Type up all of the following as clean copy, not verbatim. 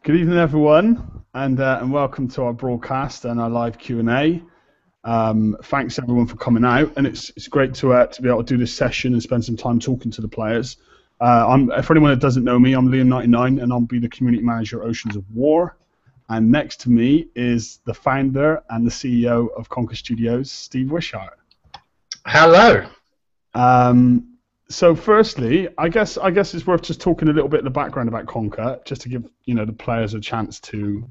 Good evening, everyone, and welcome to our broadcast and our live Q&A. Thanks everyone for coming out, and it's great to be able to do this session and spend some time talking to the players. For anyone that doesn't know me, I'm Liam99, and I'll be the community manager at Oceans of War. And next to me is the founder and the CEO of KonkaStudios, Steve Wishart. Hello. So firstly, I guess it's worth just talking a little bit of the background about Konka, just to give the players a chance to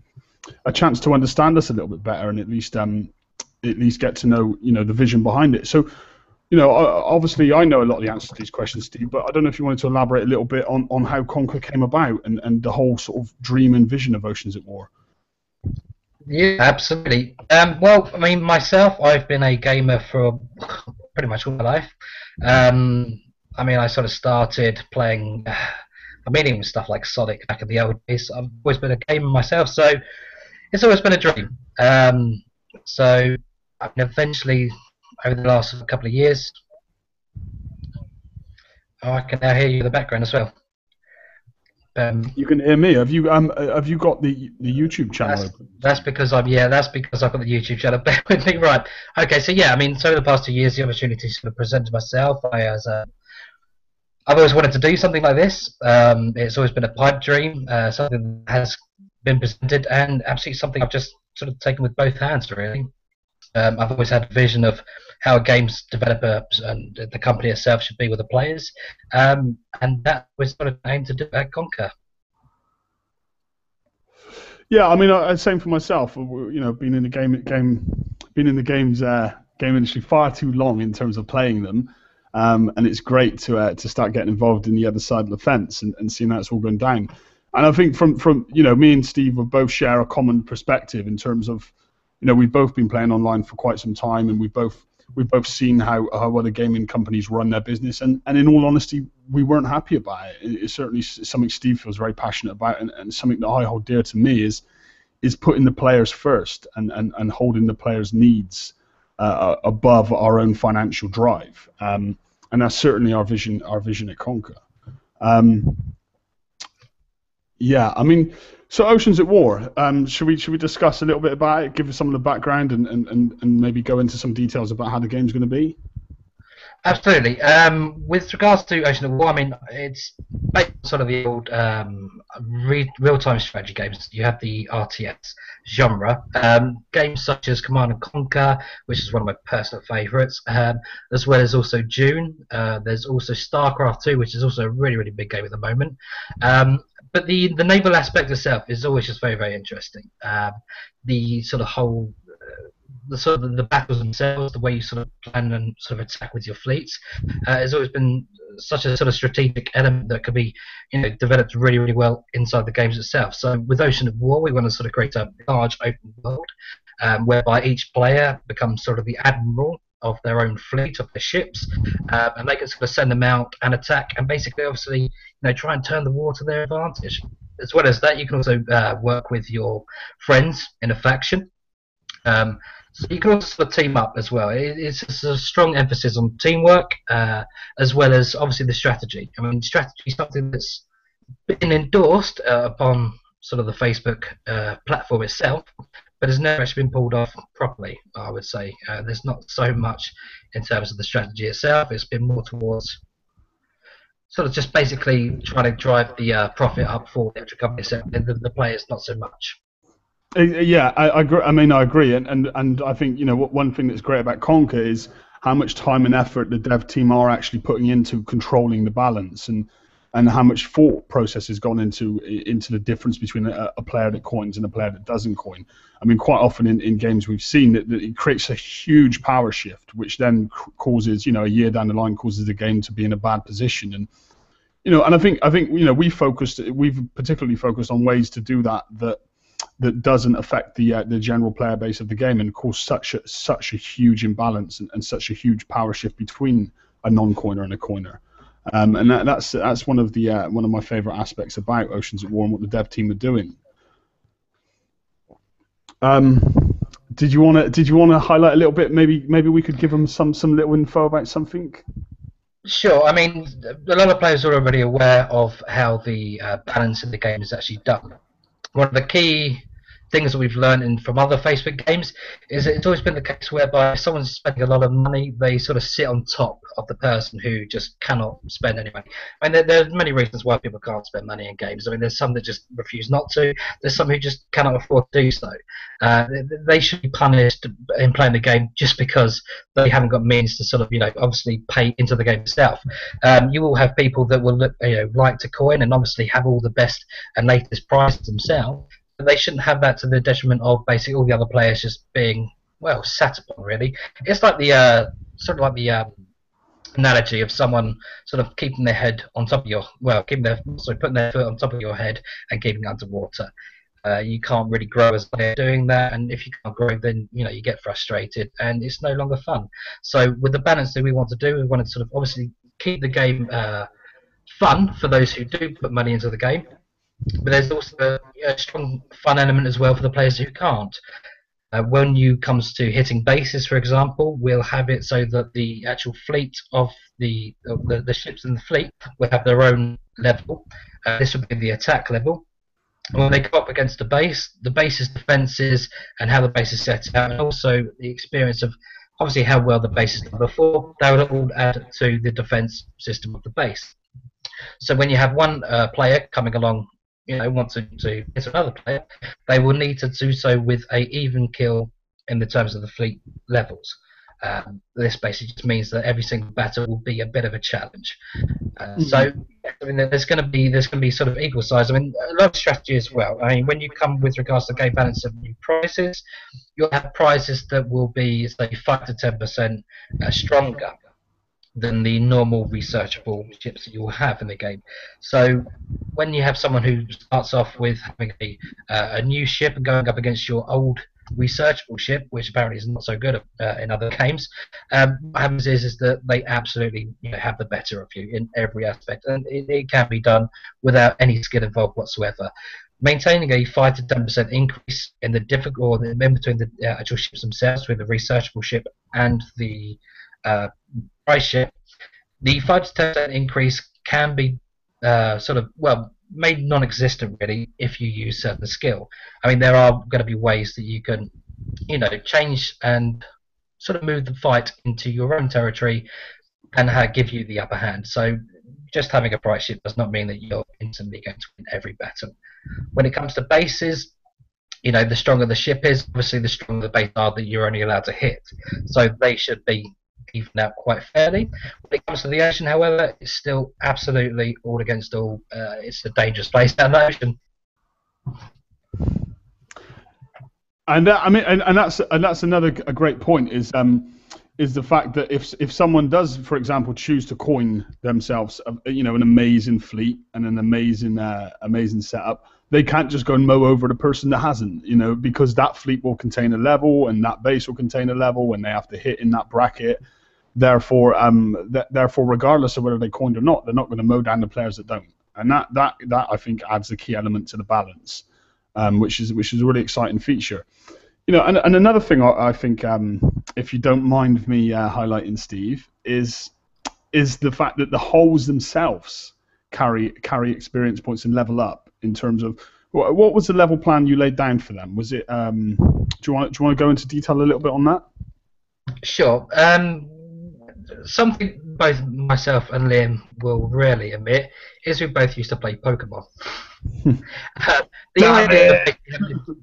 understand us a little bit better, and at least get to know the vision behind it. So obviously I know a lot of the answers to these questions, Steve, but I don't know if you wanted to elaborate a little bit on how Konka came about and the whole sort of dream and vision of Oceans at War. Yeah, absolutely. Well, I mean, myself, I've been a gamer for pretty much all my life. I mean, I sort of started playing, even stuff like Sonic back in the old days. I've always been a gamer myself, so it's always been a dream. So I mean, eventually, over the last couple of years, I can now hear you in the background as well. You can hear me. Have you got the YouTube channel? That's because I've got the YouTube channel. Bear with me, right? Okay, so yeah, I mean, so the past 2 years, the opportunity to sort of present to myself. I've always wanted to do something like this. It's always been a pipe dream, something that has been presented, and absolutely something I've just sort of taken with both hands, really. I've always had a vision of how a games developer and the company itself should be with the players, and that was sort of aimed to do at Konka. Yeah, I mean, same for myself. Been in the games game industry far too long in terms of playing them, and it's great to start getting involved in the other side of the fence and seeing how it's all going down. And I think from me and Steve will both share a common perspective in terms of we've both been playing online for quite some time, and we've both seen how other gaming companies run their business, and in all honesty, we weren't happy about it. It's certainly something Steve feels very passionate about, and something that I hold dear to me is putting the players first and holding the players' needs above our own financial drive, and that's certainly our vision at Konka. Yeah, I mean, so Oceans at War. Should we discuss a little bit about it, give us some of the background, and maybe go into some details about how the game's going to be? Absolutely. With regards to Ocean of War, I mean, it's based on sort of the old real-time strategy games. You have the RTS genre. Games such as Command and Conquer, which is one of my personal favourites, as well as also Dune. There's also StarCraft 2, which is also a really, really big game at the moment. But the naval aspect itself is always just very, very interesting. The sort of whole the battles themselves, the way you sort of plan and sort of attack with your fleets, has always been such a sort of strategic element that could be, developed really, really well inside the games itself. So with Ocean of War, we want to sort of create a large open world, whereby each player becomes sort of the admiral of their own fleet, of their ships, and they can sort of send them out and attack, and basically, obviously, try and turn the war to their advantage. As well as that, you can also work with your friends in a faction. So you can also sort of team up as well. It's a strong emphasis on teamwork, as well as obviously the strategy. I mean, strategy is something that's been endorsed upon sort of the Facebook platform itself, but has never actually been pulled off properly, I would say. There's not so much in terms of the strategy itself. It's been more towards sort of just basically trying to drive the profit up for the actual company itself. The players, not so much. Yeah, I agree. I mean, I agree, and I think one thing that's great about Konka is how much time and effort the dev team are actually putting into controlling the balance, and how much thought process has gone into the difference between a player that coins and a player that doesn't coin. I mean, quite often in games we've seen that it creates a huge power shift, which then causes a year down the line causes the game to be in a bad position, and and I think we've particularly focused on ways to do that doesn't affect the general player base of the game, and cause such a huge imbalance and such a huge power shift between a non-coiner and a coiner. And that's one of my favorite aspects about Oceans at War and what the dev team are doing. Did you want to highlight a little bit? Maybe we could give them some little info about something. Sure. I mean, a lot of players are already aware of how the balance in the game is actually done. one of the key things that we've learned from other Facebook games is that it's always been the case whereby if someone's spending a lot of money, they sort of sit on top of the person who just cannot spend any money. I mean, there's many reasons why people can't spend money in games. I mean, there's some that just refuse not to. There's some who just cannot afford to do so. They should be punished in playing the game just because they haven't got means to sort of, obviously pay into the game itself. You will have people that will like to coin and obviously have all the best and latest prizes themselves. They shouldn't have that to the detriment of basically all the other players just being sat upon. Really, it's like the analogy of someone sort of keeping their head on top of your putting their foot on top of your head and keeping it underwater. You can't really grow as they're doing that, and if you can't grow, then you get frustrated and it's no longer fun. So with the balance that we want to do, we want to sort of obviously keep the game fun for those who do put money into the game. But there's also a strong fun element as well for the players who can't. When you comes to hitting bases, for example, we'll have it so that the actual fleet of the ships in the fleet will have their own level. This would be the attack level. And when they go up against the base's defences and how the base is set out, and also the experience of obviously how well the base is done before, that would all add to the defence system of the base. So when you have one player coming along, want to hit another player, they will need to do so with a even kill in the terms of the fleet levels. This basically just means that every single battle will be a bit of a challenge. So I mean, there's going to be sort of equal size. I mean, a lot of strategy as well. I mean, when you come with regards to game balance of new prizes, you'll have prizes that will be say 5 to 10% stronger than the normal researchable ships that you will have in the game. So when you have someone who starts off with having a new ship and going up against your old researchable ship, which apparently is not so good in other games, what happens is that they absolutely have the better of you in every aspect, and it can be done without any skill involved whatsoever. Maintaining a 5 to 10% increase in the difficult, in between the actual ships themselves, with the researchable ship and the price ship, the 5 to 10% increase can be made non-existent really if you use certain skill. I mean, there are going to be ways that you can change and sort of move the fight into your own territory and give you the upper hand. So just having a price ship does not mean that you're instantly going to win every battle. When it comes to bases, the stronger the ship is, obviously the stronger the base are that you're only allowed to hit. So they should be even out quite fairly. When it comes to the ocean, however, it's still absolutely all against all. It's a dangerous place down the ocean. And that's another great point is the fact that if someone does, for example, choose to coin themselves, an amazing fleet and an amazing setup, they can't just go and mow over the person that hasn't, because that fleet will contain a level and that base will contain a level and they have to hit in that bracket. Therefore, regardless of whether they coined or not, they're not going to mow down the players that don't. And that I think adds a key element to the balance, which is a really exciting feature. And another thing I think, if you don't mind me highlighting, Steve, is the fact that the holes themselves carry experience points and level up in terms of what was the level plan you laid down for them? Was it? Do you want to go into detail a little bit on that? Sure. Something both myself and Liam will rarely admit is we both used to play Pokemon. The idea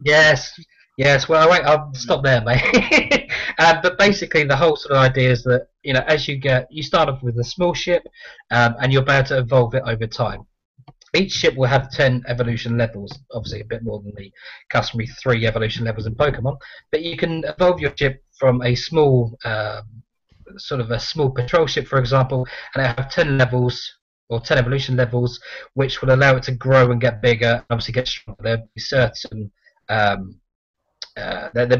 yes. Well, I'll stop there, mate. But basically, the whole sort of idea is that as you start off with a small ship, and you're about to evolve it over time. Each ship will have 10 evolution levels, obviously a bit more than the customary 3 evolution levels in Pokemon. But you can evolve your ship from a small a small patrol ship, for example, and it have 10 levels or 10 evolution levels, which will allow it to grow and get bigger and obviously get stronger. There'll be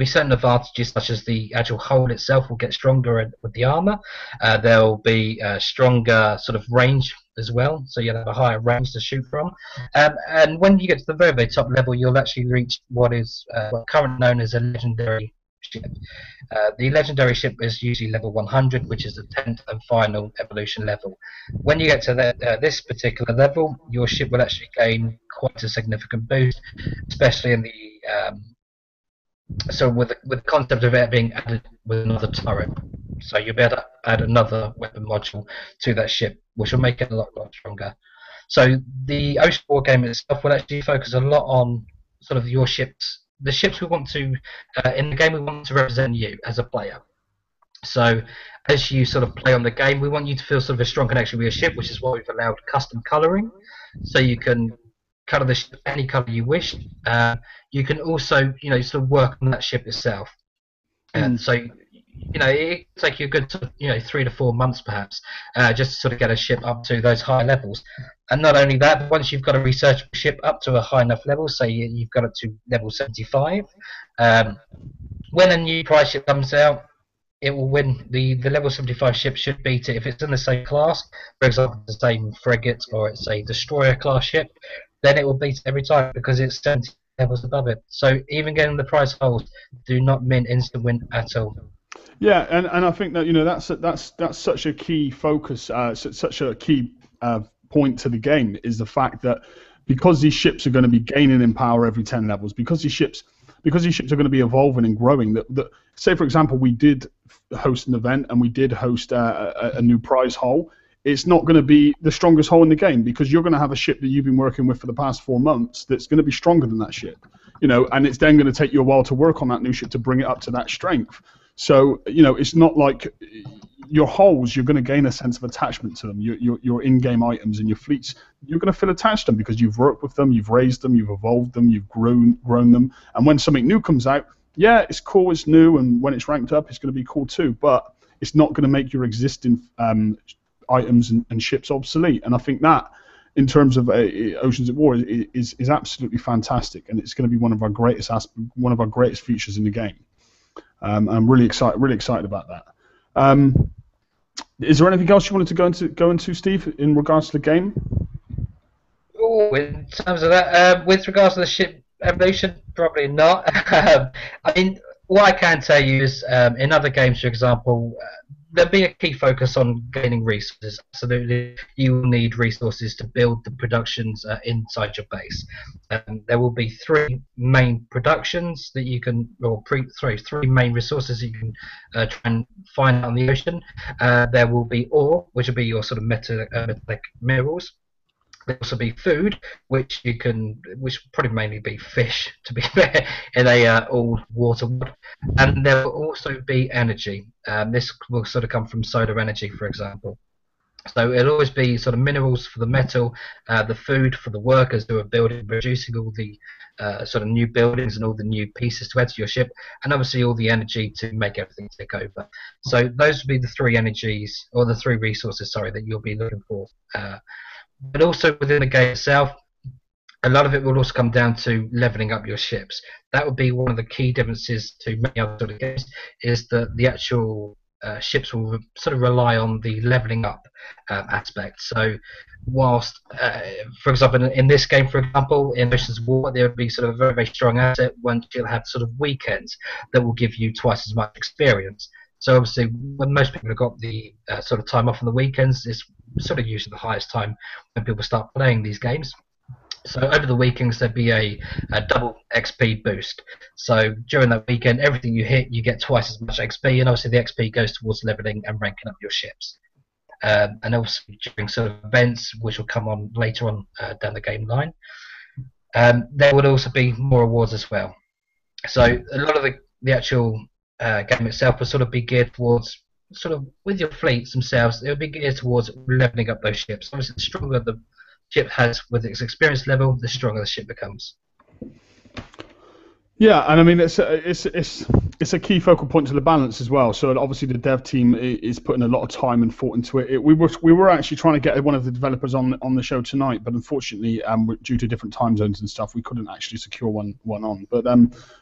certain advantages, such as the actual hull itself will get stronger with the armor. There'll be stronger sort of range as well, so you'll have a higher range to shoot from. And when you get to the very, very top level, you'll actually reach what is currently known as a legendary ship. The legendary ship is usually level 100, which is the 10th and final evolution level. When you get to this particular level, your ship will actually gain quite a significant boost, especially in the so with the concept of it being added with another turret. So you'll be able to add another weapon module to that ship, which will make it a lot stronger. So the Ocean War game itself will actually focus a lot on sort of your ships, the ships we want to in the game we want to represent you as a player. So as you sort of play on the game, we want you to feel sort of a strong connection with your ship, which is why we've allowed custom colouring, so you can colour the ship any colour you wish. You can also, sort of work on that ship itself, and so it take you a good sort of, 3 to 4 months perhaps, just to sort of get a ship up to those high levels. And not only that, but once you've got a researchable ship up to a high enough level, say you've got it to level 75, when a new prize ship comes out, it will win. The level 75 ship should beat it if it's in the same class, for example the same frigate or it's a destroyer class ship, then it will beat it every time because it's 70 levels above it. So even getting the prize holds do not mean instant win at all. Yeah, and I think that that's such a key focus, such a key point to the game, is the fact that because these ships are going to be gaining in power every 10 levels, because these ships are going to be evolving and growing. That say for example we did host an event and we did host a new prize hull. It's not going to be the strongest hull in the game because you're going to have a ship that you've been working with for the past 4 months that's going to be stronger than that ship, and it's then going to take you a while to work on that new ship to bring it up to that strength. So it's not like your hulls, you're going to gain a sense of attachment to them. Your in-game items and your fleets, you're going to feel attached to them because you've worked with them, you've raised them, you've evolved them, you've grown them. And when something new comes out, yeah, it's cool, it's new, and when it's ranked up, it's going to be cool too. But it's not going to make your existing items and ships obsolete. And I think that, in terms of Oceans at War, is absolutely fantastic, and it's going to be one of our greatest features in the game. I'm really excited about that. Is there anything else you wanted to go into, Steve, in regards to the game? Oh, in terms of that, with regards to the ship evolution, probably not. I mean, what I can tell you is, in other games, for example, there'll be a key focus on gaining resources. Absolutely, you will need resources to build the productions inside your base. There will be 3 main productions that you can, or 3 main resources that you can try and find out on the ocean. There will be ore, which will be your sort of metallic minerals. There'll also be food, which will probably mainly be fish, to be fair, in a all water world. And there will also be energy. This will sort of come from solar energy, for example. So it'll always be sort of minerals for the metal, the food for the workers who are building, producing all the sort of new buildings and all the new pieces to add to your ship, and obviously all the energy to make everything tick over. So those will be the 3 energies, or the 3 resources, sorry, that you'll be looking for. But also within the game itself, a lot of it will also come down to leveling up your ships. That would be one of the key differences to many other sort of games, is that the actual ships will sort of rely on the leveling up aspect. So whilst, for example, in this game, for example, in Oceans of War, there would be sort of a very, very strong asset once you'll have sort of weekends that will give you twice as much experience. So obviously, when most people have got the sort of time off on the weekends, it's sort of usually the highest time when people start playing these games. So over the weekends, there'd be a double XP boost. So during that weekend, everything you hit, you get twice as much XP, and obviously the XP goes towards leveling and ranking up your ships. And also during sort of events, which will come on later on down the game line, there would also be more rewards as well. So a lot of the actual game itself will sort of be geared towards, sort of with your fleets themselves, it will be geared towards leveling up those ships. Obviously, the stronger the ship has with its experience level, the stronger the ship becomes. Yeah, and I mean it's a key focal point to the balance as well. So obviously the dev team is putting a lot of time and thought into it. We were actually trying to get one of the developers on the show tonight, but unfortunately, due to different time zones and stuff, we couldn't actually secure one on.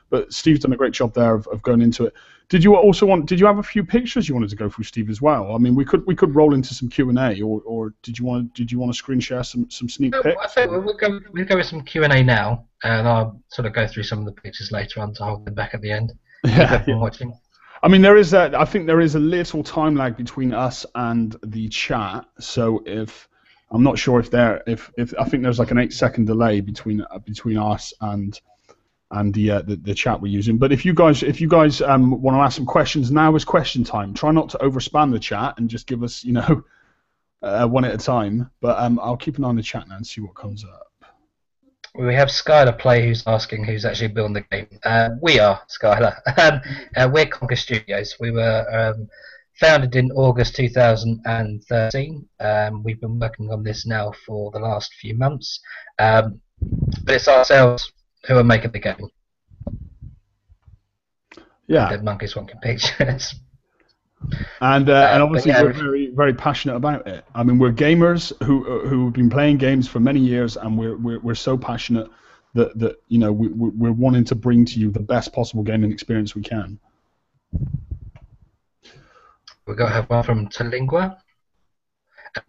But Steve's done a great job there of going into it. Did you have a few pictures you wanted to go through, Steve, as well? I mean, we could roll into some Q&A, or did you want to screen share some sneak pics? I think we'll go with some Q&A now, and I'll sort of go through some of the pictures later on to hold them back at the end. keep Yeah, everyone watching. I mean, there is I think there is a little time lag between us and the chat. So if I'm not sure if if I think there's like an 8 second delay between us and the chat we're using. But if you guys want to ask some questions, now is question time. Try not to overspam the chat and just give us one at a time. But I'll keep an eye on the chat now and see what comes up. We have Skylar Play who's asking who's actually building the game. We are, Skylar. We're KonkaStudios. We were founded in August 2013. We've been working on this now for the last few months. But it's ourselves who are making the game. Yeah. The monkeys want pictures. And obviously we're very, very passionate about it. I mean, we're gamers who've been playing games for many years, and we're so passionate that we're wanting to bring to you the best possible gaming experience we can. We've got to have one from Talingua.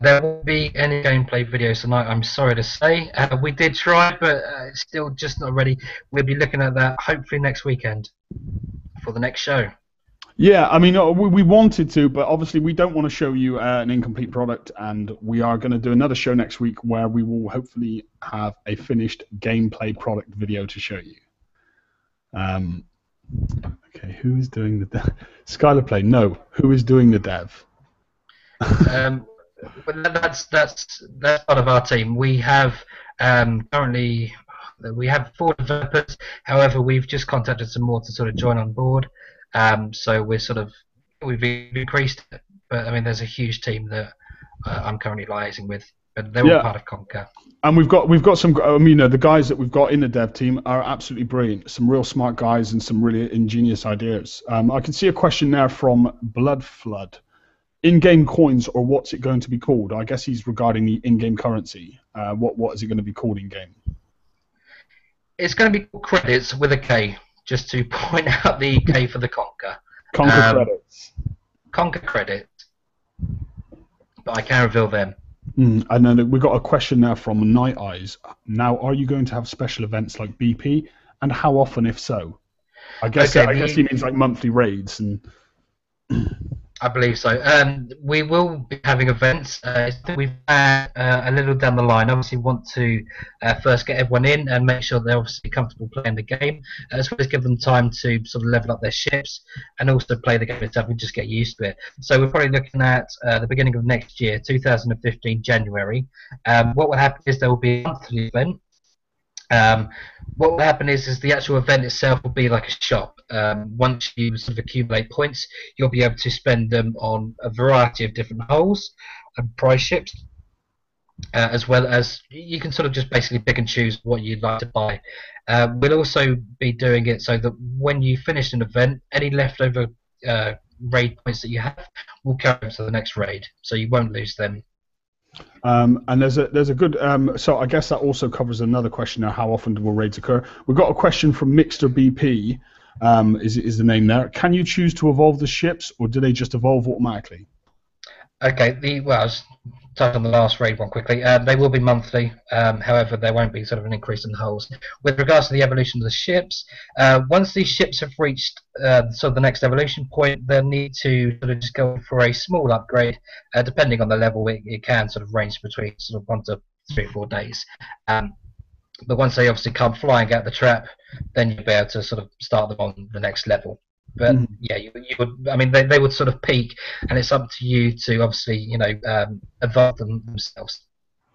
There won't be any gameplay videos tonight, I'm sorry to say. We did try, but it's still just not ready. We'll be looking at that hopefully next weekend for the next show. Yeah, I mean, we wanted to, but obviously we don't want to show you an incomplete product, and we are going to do another show next week where we will hopefully have a finished gameplay product video to show you. Okay, who is doing the dev? Skylar Play, no. Who is doing the dev? But that's part of our team. We have currently 4 developers. However, we've just contacted some more to sort of join on board. So we've increased it, but I mean, there's a huge team that I'm currently liaising with, but they're all part of Konka. And we've got some. I mean, the guys that we've got in the dev team are absolutely brilliant. Some real smart guys and some really ingenious ideas. I can see a question there from Blood Flood. In-game coins, or what's it going to be called? I guess he's regarding the in-game currency. What is it going to be called in-game? It's going to be called credits with a K. Just to point out the K for the Konka. Konka credits. Konka credits. But I can't reveal them. And then we've got a question there from Night Eyes. Now, are you going to have special events like BP, and how often, if so? I guess he means like monthly raids and. I believe so. We will be having events. We've had a little down the line. Obviously, want to first get everyone in and make sure they're obviously comfortable playing the game, as well as give them time to sort of level up their ships and also play the game itself and just get used to it. So we're probably looking at the beginning of next year, 2015 January. What will happen is there will be a monthly event. What will happen is the actual event itself will be like a shop. Once you sort of accumulate points, you'll be able to spend them on a variety of different hulls and prize ships, as well as you can sort of just basically pick and choose what you'd like to buy. We'll also be doing it so that when you finish an event, any leftover raid points that you have will carry them to the next raid, so you won't lose them. And there's a good so I guess that also covers another question now. How often will raids occur? We've got a question from Mixter BP. Is the name there? Can you choose to evolve the ships, or do they just evolve automatically? Okay, I'll just touch on the last raid one quickly. They will be monthly, however, there won't be sort of an increase in the hulls. With regards to the evolution of the ships, once these ships have reached sort of the next evolution point, they'll need to sort of just go for a small upgrade. Depending on the level, it can sort of range between sort of 1 to 3 or 4 days. But once they obviously come flying out the trap, then you'll be able to sort of start them on the next level. But yeah, you would. I mean, they would sort of peak, and it's up to you to obviously, evolve them themselves.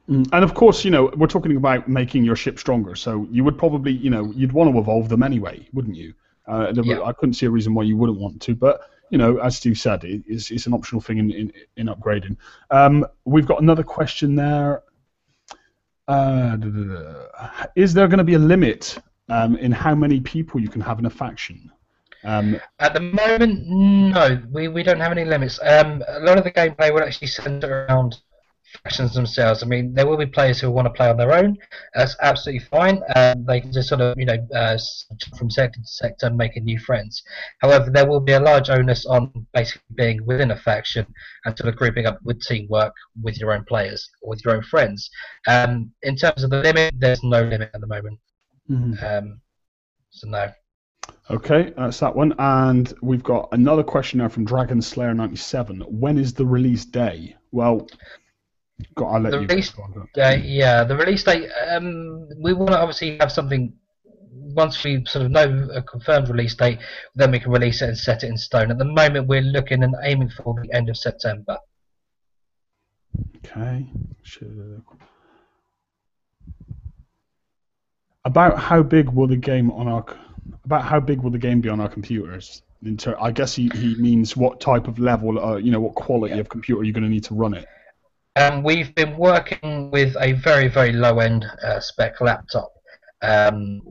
And of course, we're talking about making your ship stronger. So you would probably, you'd want to evolve them anyway, wouldn't you? Yeah. I couldn't see a reason why you wouldn't want to. But as Steve said, it's an optional thing in upgrading. We've got another question there. Is there going to be a limit in how many people you can have in a faction? At the moment, no, we don't have any limits. A lot of the gameplay will actually centre around factions themselves. I mean, there will be players who want to play on their own. That's absolutely fine. They can just sort of, from sector to sector, making new friends. However, there will be a large onus on basically being within a faction and sort of grouping up with teamwork with your own players or with your own friends. In terms of the limit, there's no limit at the moment. So no. Okay, that's that one. And we've got another question now from Dragon Slayer 97. When is the release day? Well, I'll let The you release go on that. date, yeah, the release date. We want to obviously have something. Once we sort of know a confirmed release date, then we can release it and set it in stone. At the moment, we're looking and aiming for the end of September. Okay. About how big will the game on our about how big will the game be on our computers? I guess he means what type of level, what quality Yeah. of computer you're going to need to run it. We've been working with a very, very low end spec laptop,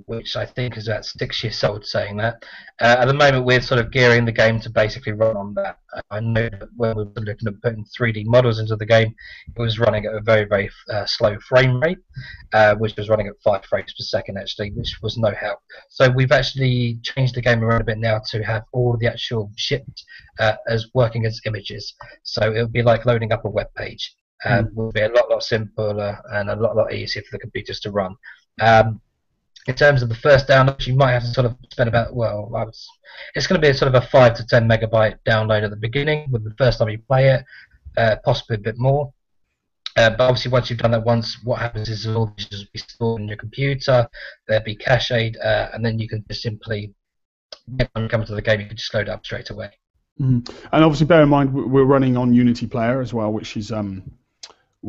which I think is about 6 years old, saying that. At the moment, we're sort of gearing the game to basically run on that. I know that when we were looking at putting 3D models into the game, it was running at a very, very slow frame rate, which was running at 5 frames per second, actually, which was no help. So we've actually changed the game around a bit now to have all the actual shipped as working as images. So it'll be like loading up a web page. Will be a lot simpler and a lot easier for the computers to run. In terms of the first download, you might have to sort of spend about it's going to be a sort of a 5 to 10 megabyte download at the beginning with the first time you play it, possibly a bit more. But obviously, once you've done that once, what happens is all this will be stored in your computer. There'll be cached, and then you can just simply, when you come to the game, you can just load it up straight away. And obviously, bear in mind we're running on Unity Player as well, which is going to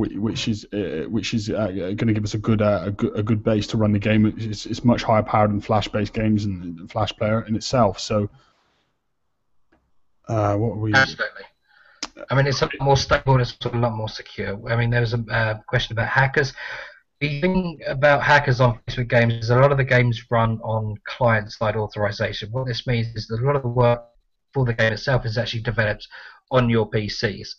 give us a good base to run the game. It's much higher powered than Flash-based games and Flash Player in itself. So, what are we? Absolutely. I mean, it's a lot more stable. It's a lot more secure. I mean, there was a question about hackers. The thing about hackers on Facebook games is a lot of the games run on client-side authorization. What this means is that a lot of the work for the game itself is actually developed on your PCs.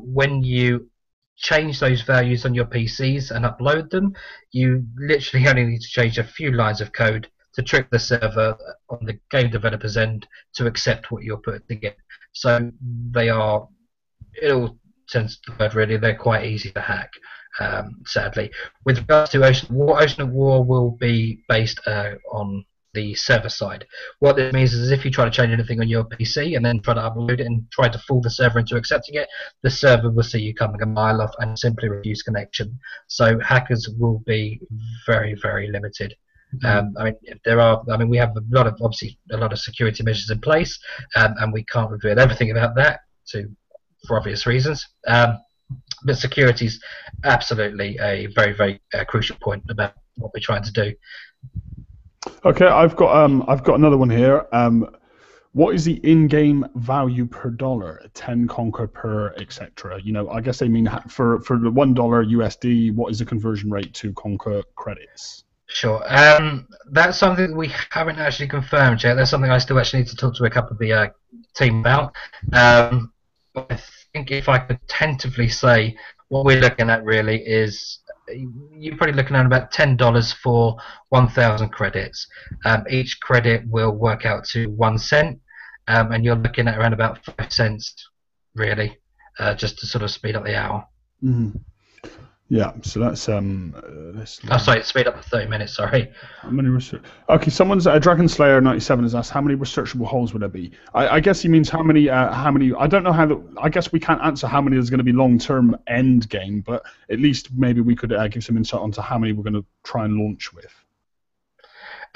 When you change those values on your PCs and upload them, you literally only need to change a few lines of code to trick the server on the game developer's end to accept what you're putting in. So they are, it all tends to word really, they're quite easy to hack. Sadly, with regards to Ocean of War will be based on the server side. What this means is if you try to change anything on your PC and then try to upload it and try to fool the server into accepting it, the server will see you coming a mile off and simply refuse connection. So hackers will be very, very limited. I mean, we have a lot of security measures in place, and we can't reveal everything about that for obvious reasons. But security is absolutely a very, very crucial point about what we're trying to do. Okay, I've got another one here. What is the in-game value per dollar? 10 Konka per etc. I guess they mean for the $1 USD. What is the conversion rate to Konka credits? Sure. That's something we haven't actually confirmed yet. That's something I still actually need to talk to a couple of the team about. But I think if I could tentatively say what we're looking at really is you're probably looking at about $10 for 1,000 credits. Each credit will work out to 1 cent, and you're looking at around about 5 cents really, just to sort of speed up the hour. Mm-hmm. Yeah, so that's sorry, speed up to 30 minutes. Sorry. How many Okay, someone's Dragon Slayer 97 has asked how many researchable holes would there be. I guess he means how many. I don't know how. I guess we can't answer how many there's going to be long-term end game, but at least maybe we could give some insight onto how many we're going to try and launch with.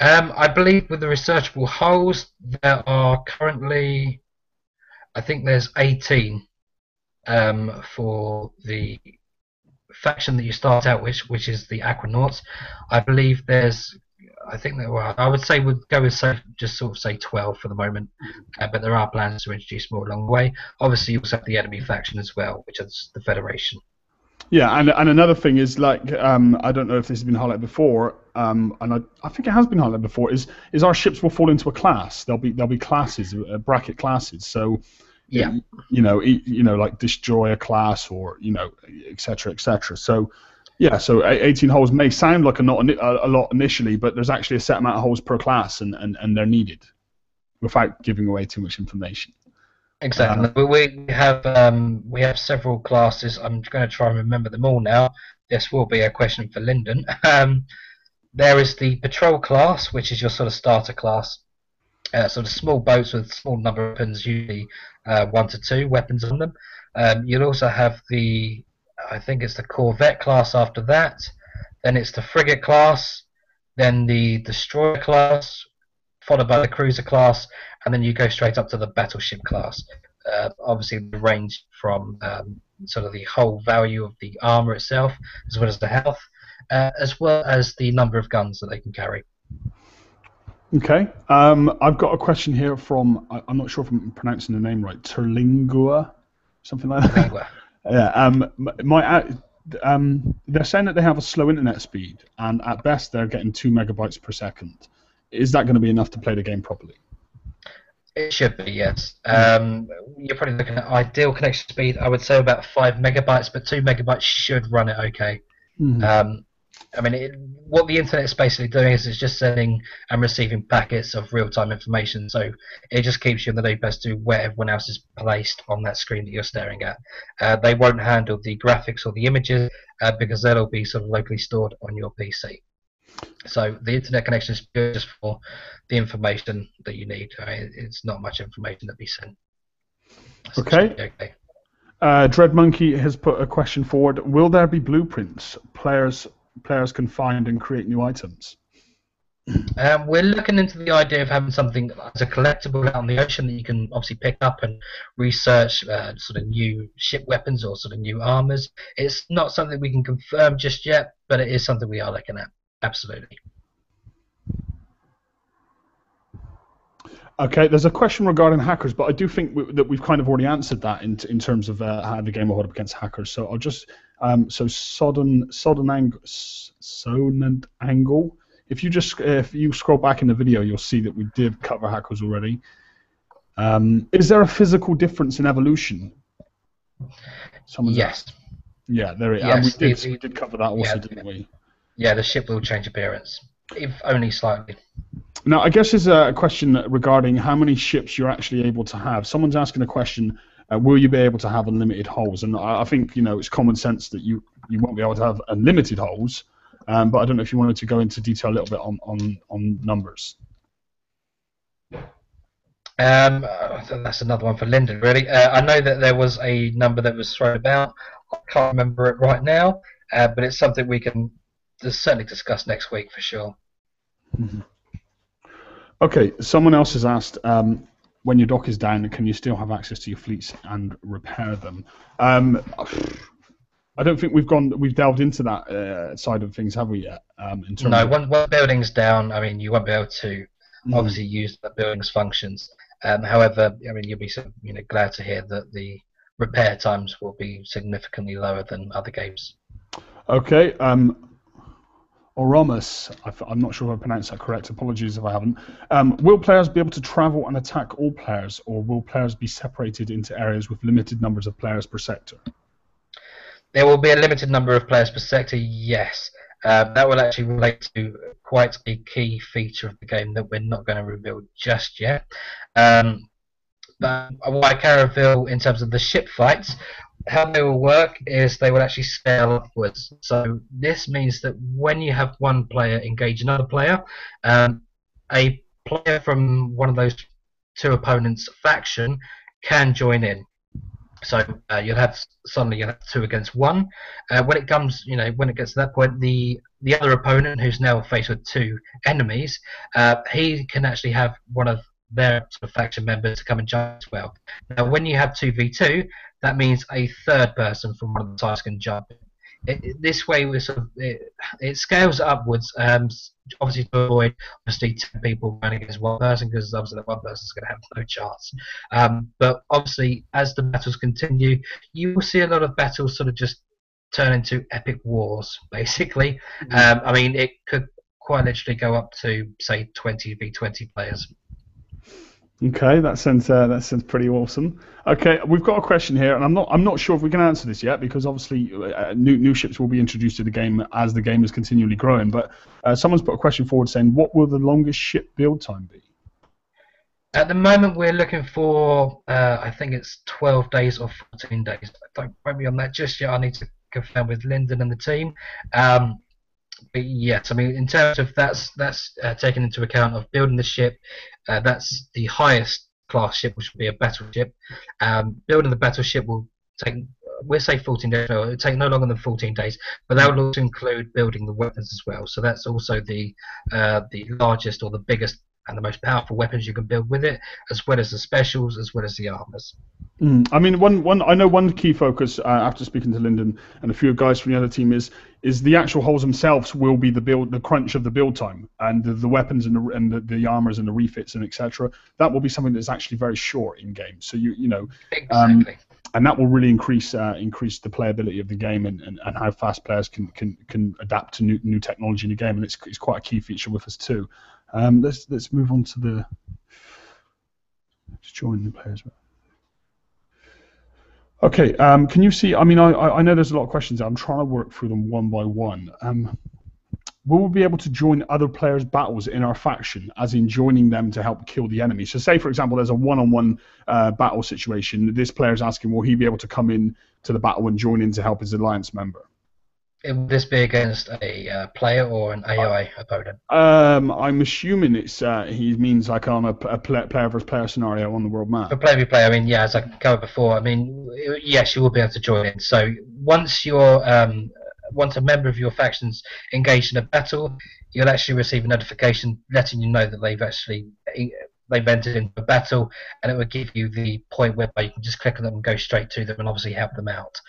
I believe with the researchable holes there are currently, I think there's 18 for the faction that you start out with, which is the Aquanauts. I believe I would say we'd go with just sort of say 12 for the moment, but there are plans to introduce more along the way. Obviously, you also have the enemy faction as well, which is the Federation. Yeah, and another thing is I don't know if this has been highlighted before, and I think it has been highlighted before. Is our ships will fall into a class? There'll be classes, bracket classes. So. Yeah. Like destroyer class or etc. etc. So yeah, so 18 holes may sound like a lot initially, but there's actually a set amount of holes per class, and they're needed without giving away too much information. Exactly. We have several classes. I'm going to try and remember them all now. This will be a question for Lyndon. There is the patrol class, which is your sort of starter class. sort of small boats with small number of weapons, usually 1 to 2 weapons on them. You'll also have I think it's the corvette class after that. Then it's the frigate class, then the destroyer class, followed by the cruiser class, and then you go straight up to the battleship class. Obviously, the range from sort of the whole value of the armor itself, as well as the health, as well as the number of guns that they can carry. Okay. I've got a question here from, I'm not sure if I'm pronouncing the name right, Terlingua, something like that. Terlingua. Yeah. They're saying that they have a slow internet speed, and at best they're getting 2 megabytes per second. Is that going to be enough to play the game properly? It should be, yes. You're probably looking at ideal connection speed. I would say about 5 megabytes, but 2 megabytes should run it okay. Mm-hmm. I mean, what the internet is basically doing is it's just sending and receiving packets of real-time information, so it just keeps you in the loop as to where everyone else is placed on that screen that you're staring at. They won't handle the graphics or the images because they'll all be sort of locally stored on your PC. So the internet connection is just for the information that you need. I mean, it's not much information that be sent. So okay. Dread Monkey has put a question forward. Will there be blueprints players can find and create new items? We're looking into the idea of having something as a collectible out on the ocean that you can obviously pick up and research sort of new ship weapons or sort of new armors. It's not something we can confirm just yet, but it is something we are looking at. Absolutely. Okay, there's a question regarding hackers, but I do think that we've kind of already answered that in terms of how the game will hold up against hackers. So I'll just so Sodden Angle. If you scroll back in the video, you'll see that we did cover hackers already. Is there a physical difference in evolution? Yes. Yeah, there it is. Yes, we did cover that also, didn't we? Yeah, the ship will change appearance, if only slightly. Now, I guess there's a question regarding how many ships you're actually able to have. Someone's asking a question, will you be able to have unlimited hulls? And I think, it's common sense that you won't be able to have unlimited hulls, but I don't know if you wanted to go into detail a little bit on numbers. That's another one for Lyndon, really. I know that there was a number that was thrown about. I can't remember it right now, but it's something we can certainly discuss next week for sure. Mm-hmm. Okay, someone else has asked, when your dock is down, can you still have access to your fleets and repair them? I don't think we've delved into that side of things, have we yet? No, when building's down, I mean, you won't be able to obviously use the building's functions. However, I mean, you'll be glad to hear that the repair times will be significantly lower than other games. Okay. Oromus, I'm not sure if I pronounced that correct. Apologies if I haven't. Will players be able to travel and attack all players, or will players be separated into areas with limited numbers of players per sector? There will be a limited number of players per sector, yes. That will actually relate to quite a key feature of the game that we're not going to reveal just yet. But what I can reveal in terms of the ship fights, how they will work is they will actually scale upwards. So this means that when you have one player engage another player, a player from one of those two opponents' faction can join in. So you'll have 2 against 1. When it comes, when it gets to that point, the other opponent, who's now faced with 2 enemies, he can actually have one of their sort of faction members to come and jump as well. Now, when you have 2v2, that means a third person from one of the sides can jump in. This way, it scales upwards, obviously to avoid 10 people running against one person, because obviously that one person's going to have no chance. But obviously, as the battles continue, you will see a lot of battles sort of just turn into epic wars, basically. I mean, it could quite literally go up to, say, 20v20 players. Okay, that sounds pretty awesome. Okay, we've got a question here, and I'm not sure if we can answer this yet, because obviously new ships will be introduced to the game as the game is continually growing. But someone's put a question forward saying, what will the longest ship build time be? At the moment, we're looking for I think it's 12 days or 14 days. Don't quote me on that just yet. I need to confirm with Lyndon and the team. Yes, I mean in terms of that's taken into account of building the ship. That's the highest class ship, which will be a battleship. Building the battleship will take, we'll say 14 days. No, it'll take no longer than 14 days, but that will also include building the weapons as well. So that's also the largest or the biggest and the most powerful weapons you can build with it, as well as the specials, as well as the armors. I mean, I know one key focus after speaking to Lyndon and a few guys from the other team is the actual holes themselves will be the crunch of the build time, and the weapons and the armors and the refits and etc. That will be something that's actually very short in game. So you know exactly. And that will really increase the playability of the game and how fast players can adapt to new technology in the game, and it's quite a key feature with us too. Let's move on to the join the players. Okay, can you see? I mean, I know there's a lot of questions. I'm trying to work through them one by one. Will we be able to join other players' battles in our faction, as in joining them to help kill the enemy? So, say for example, there's a one-on-one battle situation. This player's asking, will he be able to come in to the battle and join in to help his alliance member? Would this be against a player or an AI opponent? I'm assuming he means like on a player versus player scenario on the world map. For player v player, I mean, yeah, as I covered before, I mean, yes, you will be able to join in. So once a member of your faction's engaged in a battle, you'll actually receive a notification letting you know that they've entered into a battle, and it will give you the point whereby you can just click on them and go straight to them and obviously help them out.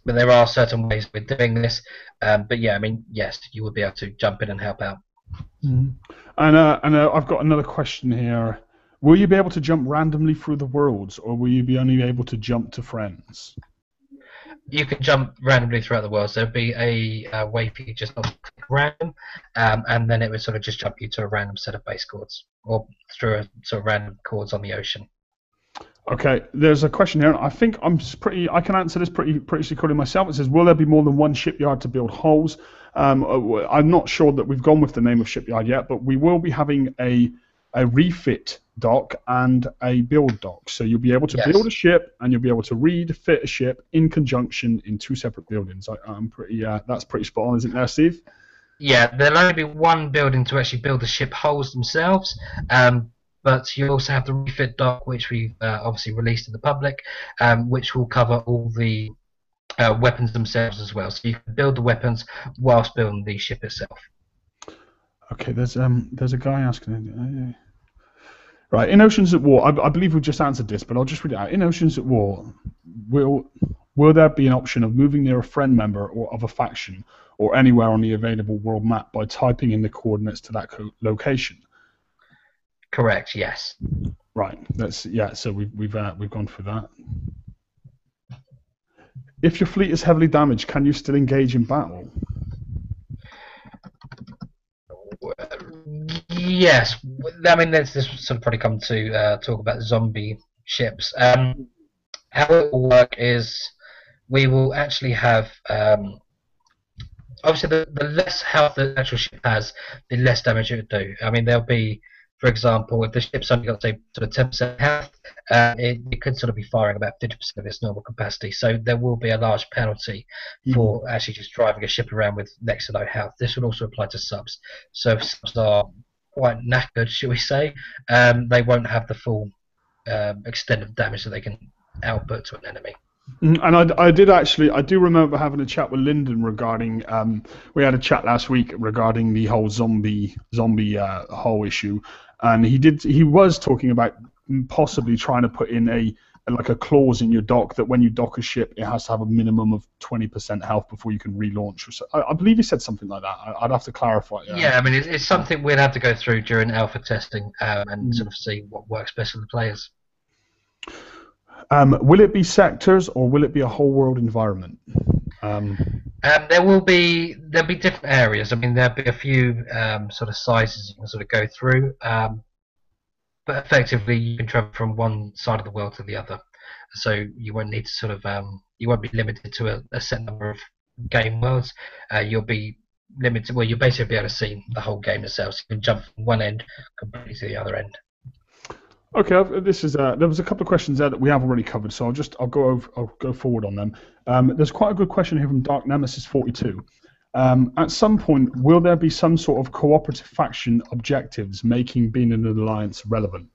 But there are certain ways we're doing this. But yeah, I mean, yes, you will be able to jump in and help out. And I've got another question here. Will you be able to jump randomly through the worlds, or will you be only able to jump to friends? You can jump randomly throughout the world. So there'll be a way for you just not to click random, and then it would sort of just jump you to a random set of base chords, or through a sort of random chords on the ocean. Okay, there's a question here. I think I can answer this pretty securely myself. It says, will there be more than one shipyard to build hulls? I'm not sure that we've gone with the name of shipyard yet, but we will be having a refit dock and a build dock. So you'll be able to build a ship, and you'll be able to refit a ship in conjunction in two separate buildings. That's pretty spot on, isn't there, Steve? Yeah, there'll only be one building to actually build the ship hulls themselves. But you also have the refit dock, which we've obviously released to the public, which will cover all the weapons themselves as well. So you can build the weapons whilst building the ship itself. Okay, there's a guy asking. Right, in Oceans at War, I believe we just answered this, but I'll just read it out. In Oceans at War, will there be an option of moving near a friend member or of a faction, or anywhere on the available world map by typing in the coordinates to that location? Correct. Yes. Right. So we've gone through that. If your fleet is heavily damaged, can you still engage in battle? Yes. I mean, this sort of probably come to talk about zombie ships. How it will work is we will actually have obviously the less health the actual ship has, the less damage it will do. I mean, there'll be, for example, if the ship's only got, say, sort of 10% health, it could sort of be firing about 50% of its normal capacity. So there will be a large penalty for actually just driving a ship around with next to no health. This would also apply to subs. So if subs are quite knackered, shall we say, they won't have the full extent of damage that they can output to an enemy. And I do remember having a chat with Lyndon regarding. We had a chat last week regarding the whole zombie hull issue, and he was talking about possibly trying to put in a clause in your dock that when you dock a ship, it has to have a minimum of 20% health before you can relaunch. So I believe he said something like that. I'd have to clarify. Yeah, I mean, it's something we'd have to go through during alpha testing and sort of see what works best for the players. Will it be sectors, or will it be a whole world environment? There'll be different areas. I mean, there'll be a few sort of sizes you can sort of go through, but effectively you can travel from one side of the world to the other. So you won't need to sort of you won't be limited to a set number of game worlds. You'll be limited. Well, you'll basically be able to see the whole game itself. So you can jump from one end completely to the other end. Okay, there was a couple of questions there that we have already covered, so I'll go forward on them. There's quite a good question here from Dark Nemesis 42. At some point, will there be some sort of cooperative faction objectives making being in an alliance relevant?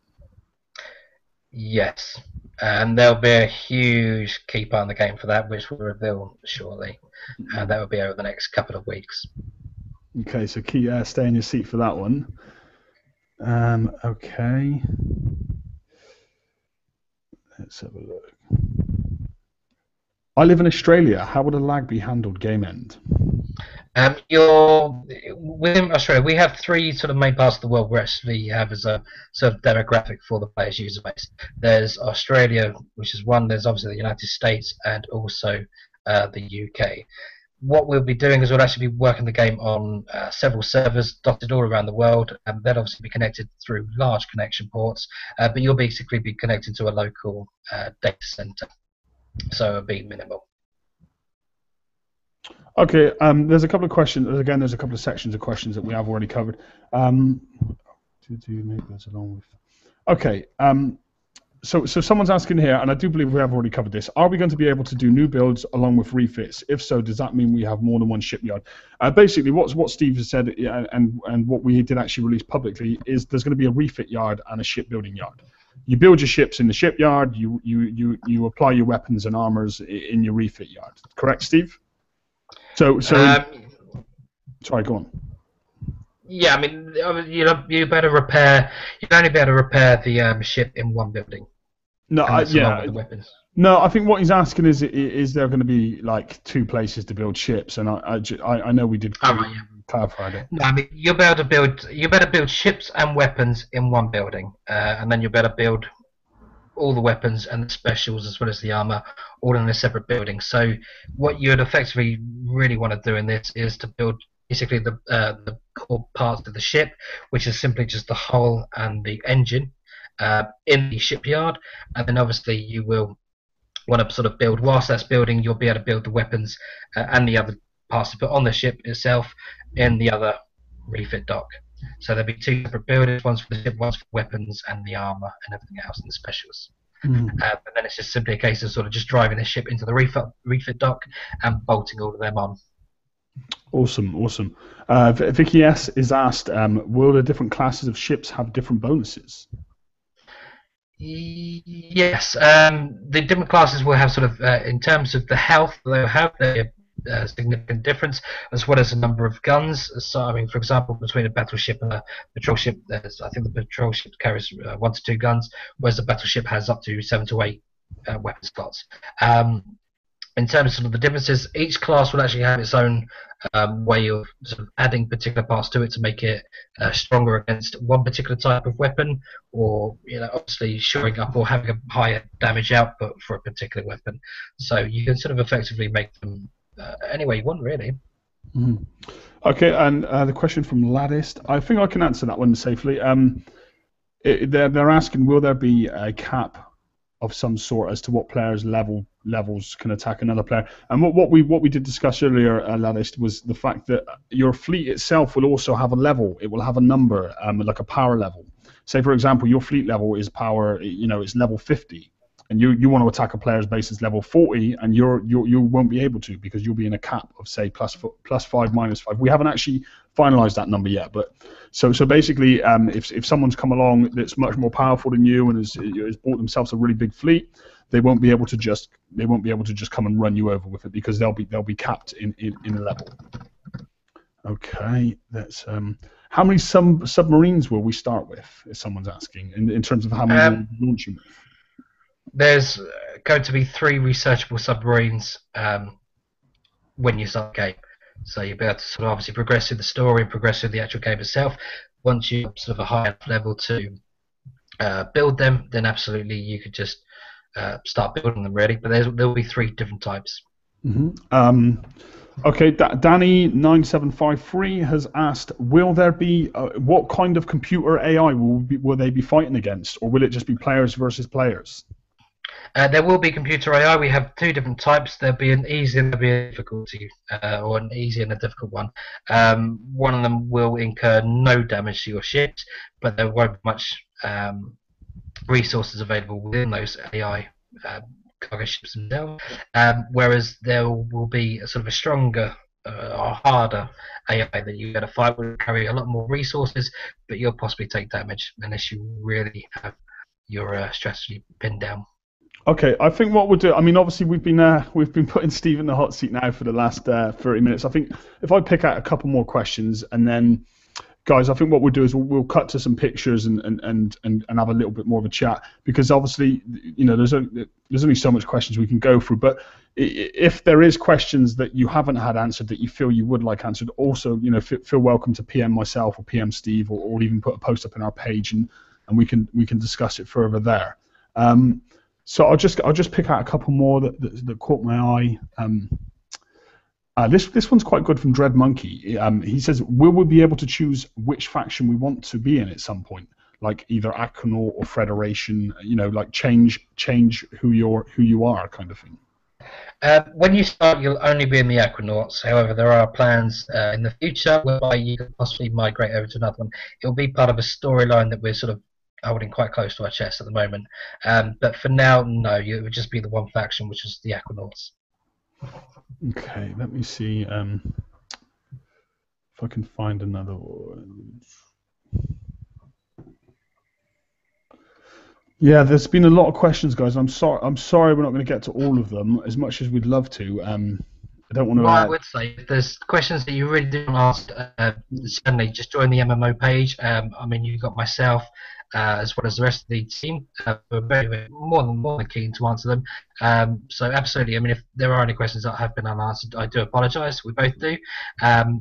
Yes, and there'll be a huge key part in the game for that, which will reveal shortly. That will be over the next couple of weeks. Okay, so stay in your seat for that one. Okay. Let's have a look. I live in Australia. How would a lag be handled game end? You're within Australia. We have three sort of main parts of the world we actually have as a sort of demographic for the players' user base. There's Australia, which is one. There's obviously the United States and also the UK. What we'll be doing is we'll actually be working the game on several servers dotted all around the world, and they'll obviously be connected through large connection ports. But you'll basically be connected to a local data center, so it'll be minimal. Okay, there's a couple of questions. Again, there's a couple of sections of questions that we have already covered. Make this along with. Okay, so someone's asking here, and I do believe we have already covered this. Are we going to be able to do new builds along with refits? If so, does that mean we have more than one shipyard? Basically, what Steve has said, and what we did actually release publicly, is there's going to be a refit yard and a shipbuilding yard. You build your ships in the shipyard. You apply your weapons and armors in your refit yard. Correct, Steve? So sorry, go on. Yeah, I mean, you better repair. You can only be able to repair the ship in one building. No, the weapons. No, I think what he's asking is there going to be like two places to build ships, and I know we did clarify it. No, I mean you better build ships and weapons in one building, and then you better build all the weapons and the specials as well as the armor all in a separate building. So what you'd effectively really want to do in this is to build basically the core parts of the ship, which is simply just the hull and the engine in the shipyard, and then obviously you will want to sort of build, whilst that's building, you'll be able to build the weapons and the other parts to put on the ship itself in the other refit dock. So there'll be two separate buildings, one's for the ship, one's for weapons and the armor and everything else and the specials. And then it's just simply a case of sort of just driving the ship into the refit dock and bolting all of them on. Awesome. Vicky S is asked, will the different classes of ships have different bonuses? Yes, the different classes will have sort of, in terms of the health, they'll have their significant difference, as well as a number of guns. So, I mean, for example, between a battleship and a patrol ship, I think the patrol ship carries 1 to 2 guns, whereas the battleship has up to 7 to 8 weapon slots. In terms of the differences, each class will actually have its own way of sort of adding particular parts to it to make it stronger against one particular type of weapon, or obviously shoring up or having a higher damage output for a particular weapon. So you can sort of effectively make them any way you want, really. Okay, and the question from Ladist, I think I can answer that one safely. They're asking, will there be a cap of some sort as to what players' levels can attack another player? And what we did discuss earlier, Ladist, was the fact that your fleet itself will also have a level. It will have a number, like a power level. Say, for example, your fleet level is power, it's level 50. And you want to attack a player's base as level 40, and you won't be able to because you'll be in a cap of say plus 5, -5. We haven't actually finalised that number yet, but so basically, if someone's come along that's much more powerful than you and has bought themselves a really big fleet, they won't be able to just come and run you over with it because they'll be capped in a level. Okay, that's how many submarines will we start with? If someone's asking in terms of how many we're launching with. There's going to be 3 researchable submarines when you start the game. So you'll be able to sort of obviously progress through the story and progress through the actual game itself. Once you're sort of a higher level to build them, then absolutely you could just start building them, really. But there'll be 3 different types. Okay, Danny9753 has asked, will there be, what kind of computer AI will they be fighting against, or will it just be players versus players? There will be computer AI. We have 2 different types. There'll be an easy and there'll be a difficulty, or an easy and a difficult one. One of them will incur no damage to your ships, but there won't be much resources available within those AI cargo ships themselves. Whereas there will be a sort of a stronger or harder AI that you're going to fight will carry a lot more resources, but you'll possibly take damage unless you really have your strategy pinned down. Okay, I think what we'll do. I mean, obviously we've been putting Steve in the hot seat now for the last 30 minutes. I think if I pick out a couple more questions, and then guys, I think what we'll do is we'll cut to some pictures and have a little bit more of a chat, because obviously, you know, there's only so much questions we can go through. But if there is questions that you haven't had answered that you feel you would like answered, also, you know, feel welcome to PM myself or PM Steve, or even put a post up in our page, and we can discuss it further there. So I'll just pick out a couple more that caught my eye. This one's quite good from Dread Monkey. He says, will we be able to choose which faction we want to be in at some point, like either Achenaut or Federation? You know, like change who you are, kind of thing. When you start, you'll only be in the Aquanauts. However, there are plans in the future whereby you could possibly migrate over to another one. It'll be part of a storyline that we're sort of holding quite close to our chest at the moment. But for now, no, it would just be the one faction, which is the Aquanauts. Okay, let me see if I can find another one. Yeah, there's been a lot of questions, guys. I'm sorry we're not going to get to all of them as much as we'd love to. I don't want to. Well, I would say if there's questions that you really didn't ask, certainly just join the MMO page. I mean, you've got myself as well as the rest of the team. We're very more than keen to answer them. So absolutely. I mean, if there are any questions that have been unanswered, I do apologise. We both do.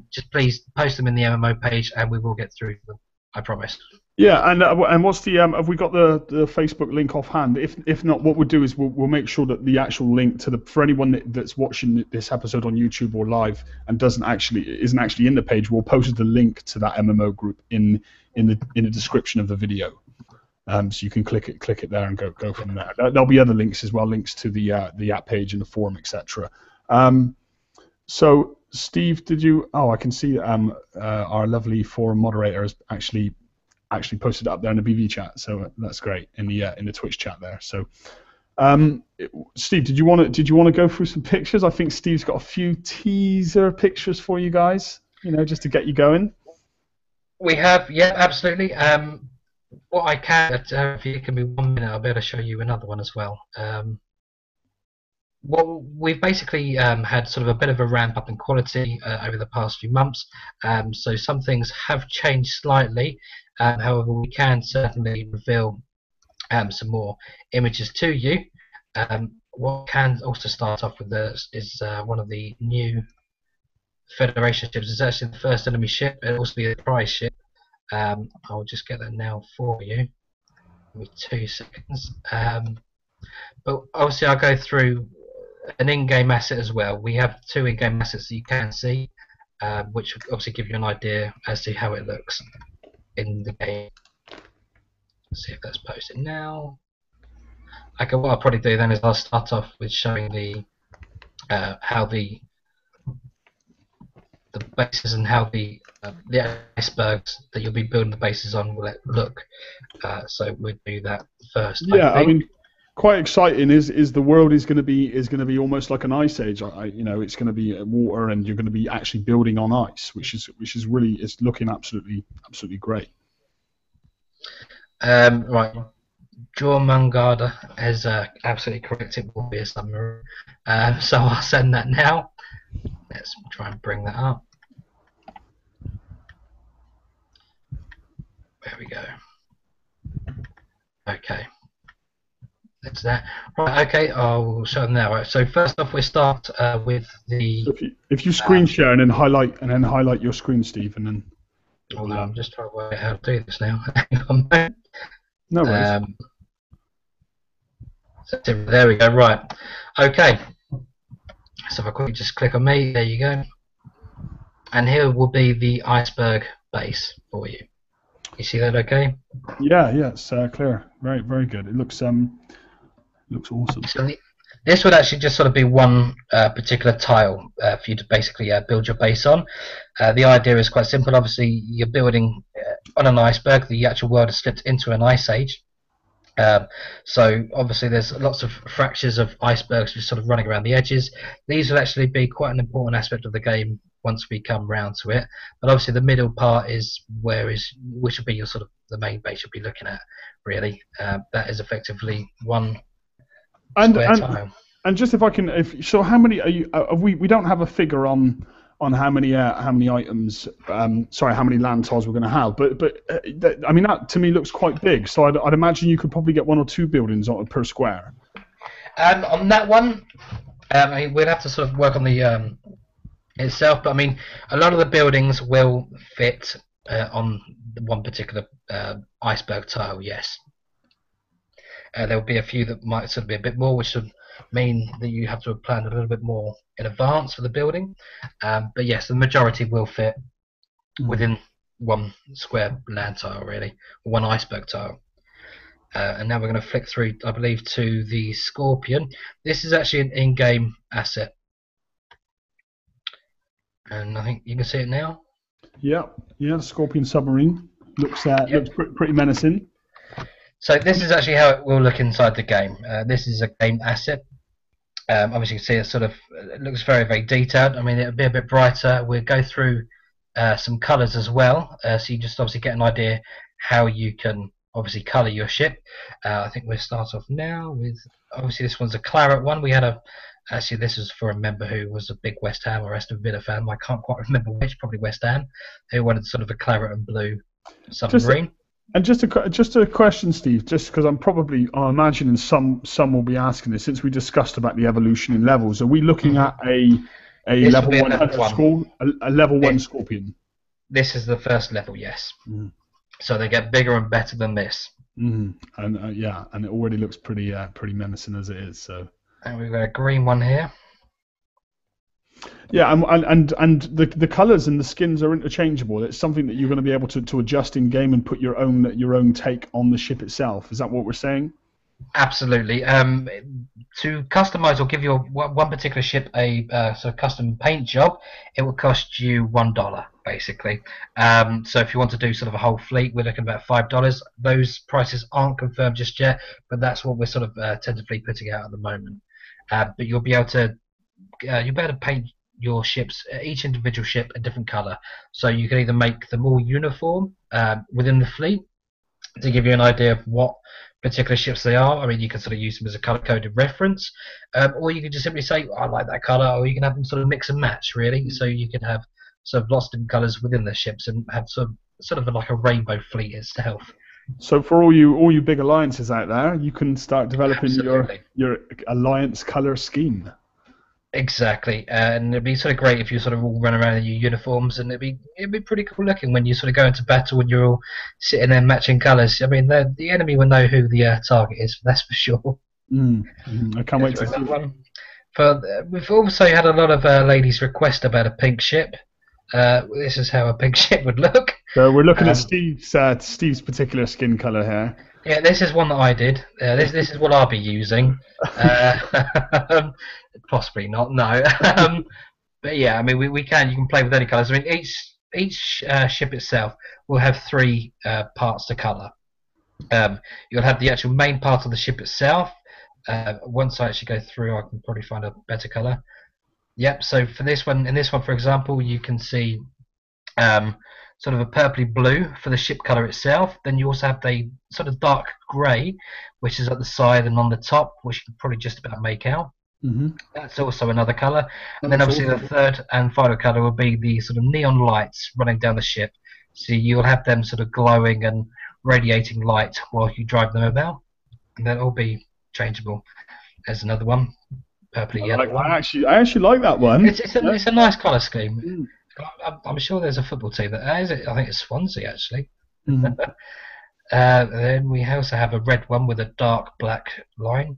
Just please post them in the MMO page, and we will get through them. I promise. Yeah, and what's the have we got the Facebook link offhand? If not, what we'll do is we'll make sure that the actual link to for anyone that's watching this episode on YouTube or live and isn't actually in the page, we'll post the link to that MMO group in the description of the video, so you can click it there and go from there. There'll be other links as well, links to the app page and the forum, etc. So Steve, did you? Oh, I can see our lovely forum moderator has actually posted it up there in the BV chat, so that's great in the Twitch chat there. So, Steve, did you want to go through some pictures? I think Steve's got a few teaser pictures for you guys, you know, just to get you going. We have, yeah, absolutely. What I can, if it can be 1 minute, I'll be able to show you another one as well. Well, we've basically had sort of a bit of a ramp up in quality over the past few months, so some things have changed slightly. However, we can certainly reveal some more images to you. What can also start off with this is one of the new Federation ships. It's actually the first enemy ship. It'll also be a prize ship. I'll just get that now for you. Give me 2 seconds. But obviously, I'll go through an in-game asset as well. We have 2 in-game assets that you can see, which will obviously give you an idea as to how it looks in the game. Let's see if that's posted now. Okay, what I'll probably do then is I'll start off with showing the how the bases and how the icebergs that you'll be building the bases on will look. So we'll do that first. Yeah, I mean, quite exciting is the world is going to be almost like an ice age. You know, it's going to be water, and you're going to be actually building on ice, which is really, it's looking absolutely great. Right, Jormungandr is absolutely correct. It will be a submarine. So I'll send that now. Let's try and bring that up. There we go. Okay. That's that. Right, okay, I'll show them now. Right, so first off, we start with the. So if you screen share and then highlight your screen, Steve, and then. Hold on, I'm just trying to work out how to do this now. No worries. So there we go. Right. Okay. So if I quickly just click on me, there you go. And here will be the iceberg base for you. You see that okay? Yeah, it's clear. Very good. It looks awesome. So this would actually just sort of be one particular tile for you to basically build your base on. The idea is quite simple. Obviously, you're building on an iceberg. The actual world has slipped into an ice age. So obviously there's lots of fractures of icebergs just sort of running around the edges. These will actually be quite an important aspect of the game once we come round to it. But obviously the middle part is which will be your sort of the main base you'll be looking at, really. That is effectively one square tile. And just if I can, so how many are you? We don't have a figure on how many items, how many land tiles we're going to have. But I mean, that to me looks quite big. So I'd imagine you could probably get 1 or 2 buildings per square. On that one, I mean, we'd have to sort of work on the itself. But I mean, a lot of the buildings will fit on one particular iceberg tile. Yes. There will be a few that might sort of be a bit more, which would mean that you have to have planned a little bit more in advance for the building. But yes, the majority will fit within 1 square land tile, really, or 1 iceberg tile. And now we're going to flick through, I believe, to the Scorpion. This is actually an in-game asset, and I think you can see it now. Yeah, the Scorpion submarine looks pretty menacing. So this is actually how it will look inside the game. This is a game asset. Obviously, you can see it looks very, very detailed. I mean, it'll be a bit brighter. We'll go through some colours as well, so you just obviously get an idea how you can obviously colour your ship. I think we'll start off now with, obviously this one's a claret one. We had actually this was for a member who was a big West Ham or Aston Villa fan. I can't quite remember which, probably West Ham, who wanted sort of a claret and blue submarine. And just a question, Steve, just because I'm imagining some will be asking this, since we discussed about the evolution in levels. Are we looking at a level 1 Scorpion? This is the first level, yes. So they get bigger and better than this. And it already looks pretty menacing as it is. So. And we've got a green one here. Yeah, and the colours and the skins are interchangeable. It's something that you're going to be able to adjust in game and put your own take on the ship itself. Is that what we're saying? Absolutely. To customize or give your one particular ship a sort of custom paint job, it will cost you $1 basically. So if you want to do sort of a whole fleet, we're looking at about $5. Those prices aren't confirmed just yet, but that's what we're sort of tentatively putting out at the moment. But you'll be able to paint your ships, each individual ship, a different colour. So you can either make them all uniform within the fleet to give you an idea of what particular ships they are. I mean, you can sort of use them as a colour-coded reference, or you can just simply say, I like that colour, or you can have them sort of mix and match, really. So you can have sort of lots of different colours within the ships and have sort of like a rainbow fleet itself. So for all you big alliances out there, you can start developing your alliance colour scheme. Exactly, and it'd be sort of great if you sort of all run around in your uniforms, and it'd be pretty cool looking when you sort of go into battle and you're all sitting there matching colours. I mean, the enemy will know who the target is, that's for sure. I can't wait to see one. We've also had a lot of ladies request about a pink ship. This is how a pink ship would look. So we're looking at Steve's particular skin colour here. Yeah, this is one that I did. This is what I'll be using. Possibly not, no. But yeah, I mean, you can play with any colours. I mean, each ship itself will have 3 parts to colour. You'll have the actual main part of the ship itself. Once I actually go through, I can probably find a better colour. Yep. So for this one, for example, you can see sort of a purpley blue for the ship colour itself. Then you also have the sort of dark grey, which is at the side and on the top, which you can probably just about make out. That's also another colour. And then obviously the third and final colour will be the sort of neon lights running down the ship. So you'll have them sort of glowing and radiating light while you drive them about. And they'll all be changeable. There's another one, purpley yellow. I actually like that one. It's a nice colour scheme. I'm sure there's a football team that has it. I think it's Swansea actually. Then we also have a red one with a dark black line.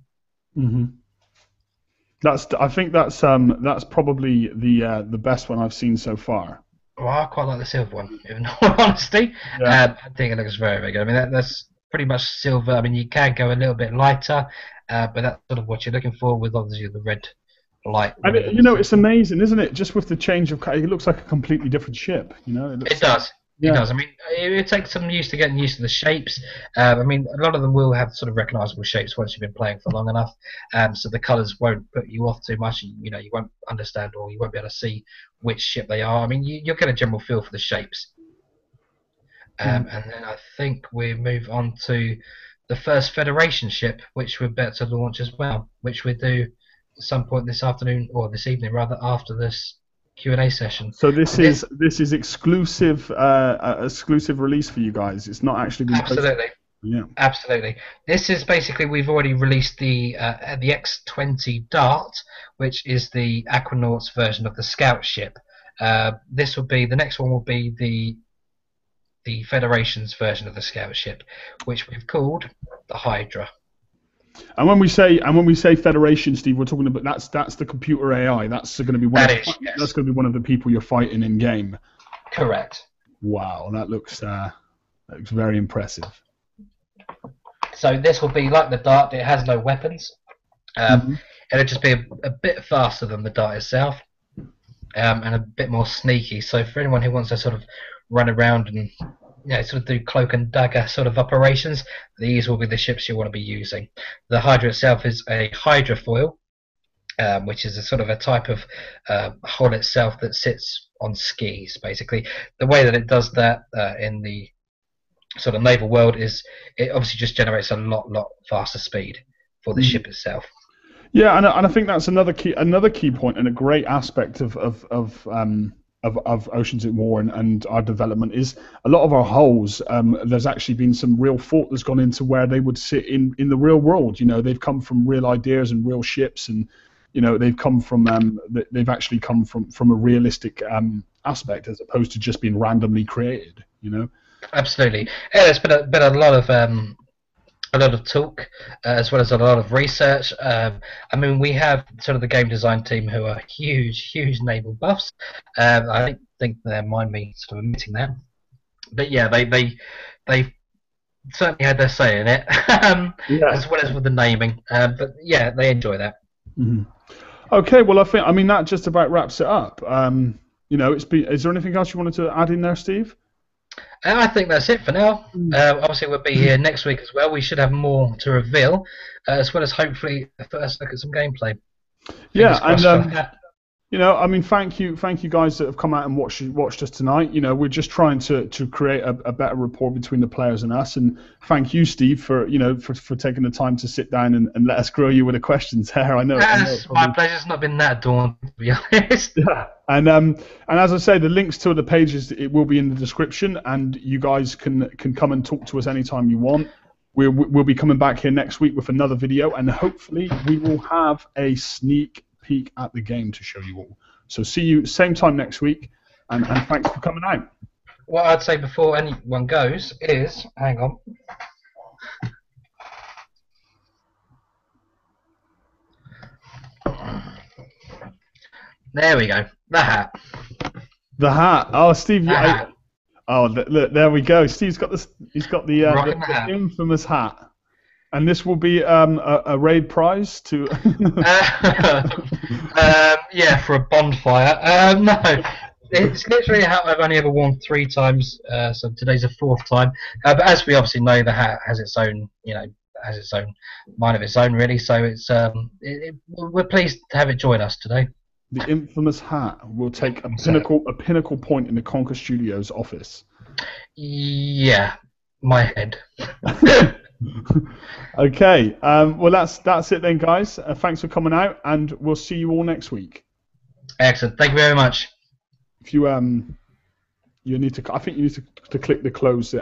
I think that's probably the best one I've seen so far. Well, I quite like the silver one, in all honesty. I think it looks very, very good. I mean, that's pretty much silver. I mean, you can go a little bit lighter, but that's sort of what you're looking for with obviously the red light. And it's amazing, isn't it? Just with the change of color, it looks like a completely different ship. It does. It Yeah. does. I mean, it takes some use to getting used to the shapes. I mean, a lot of them will have sort of recognisable shapes once you've been playing for long enough, so the colours won't put you off too much. You know, you won't understand or you won't be able to see which ship they are. I mean, you'll get a general feel for the shapes. Mhm. And then I think we move on to the first Federation ship, which we're about to launch as well, which we do at some point this afternoon or this evening rather after this Q&A session. So So this this is exclusive exclusive release for you guys. It's not actually been posted. absolutely. Yeah. Absolutely. This is basically we've already released the X-20 Dart, which is the Aquanaut's version of the scout ship. This will be the next one will be the Federation's version of the scout ship, which we've called the Hydra. And when we say Federation, Steve, we're talking about that's the computer AI. That's going to be Yes. that's going to be one of the people you're fighting in game. Correct. Wow, that looks very impressive. So this will be like the Dart. It has no weapons. It'll just be a bit faster than the Dart itself, and a bit more sneaky. So for anyone who wants to sort of run around and sort of do cloak and dagger sort of operations, these will be the ships you want to be using. The Hydra itself is a hydrofoil, which is a sort of a type of hull itself that sits on skis. Basically, the way that it does that in the sort of naval world is it obviously just generates a lot faster speed for the ship itself. Yeah, and I think that's another key point and a great aspect of Oceans at War and our development is a lot of our hulls. There's actually been some real thought that's gone into where they would sit in the real world. You know, they've come from real ideas and real ships, and you know they've come from they've actually come from a realistic aspect as opposed to just being randomly created. You know. Absolutely. Yeah, there's been a lot of talk as well as a lot of research. I mean, we have sort of the game design team who are huge naval buffs. I don't think they mind me sort of admitting that. But yeah, they certainly had their say in it, as well as with the naming. But yeah, they enjoy that. Mm-hmm. Okay, well, I mean that just about wraps it up. You know, is there anything else you wanted to add in there, Steve? I think that's it for now. Obviously, we'll be here next week as well. We should have more to reveal, as well as hopefully a first look at some gameplay. Yeah, and you know, I mean, thank you guys that have come out and watched us tonight. You know, we're just trying to create a better rapport between the players and us. And thank you, Steve, for taking the time to sit down and let us grill you with the questions there. I know. My pleasure. It's not been that daunting, to be honest. Yeah, and as I say, the links to the pages it will be in the description, and you guys can come and talk to us anytime you want. We'll be coming back here next week with another video, and hopefully we will have a sneak peek at the game to show you all. So see you same time next week, and thanks for coming out. What I'd say before anyone goes is, hang on. There we go. The hat. The hat. Oh, Steve. Look, there we go. Steve's got this. He's got the infamous hat. And this will be a raid prize to. Yeah, for a bonfire. No, it's literally a hat I've only ever worn 3 times. So today's the 4th time. But as we obviously know, the hat has its own, has its own mind of its own, really. So it's we're pleased to have it join us today. The infamous hat will take a pinnacle point in the KonkaStudios office. Yeah, my head. Okay, well that's it then, guys. Thanks for coming out, and we'll see you all next week. Excellent. Thank you very much. If you you need to, I think you need to click the close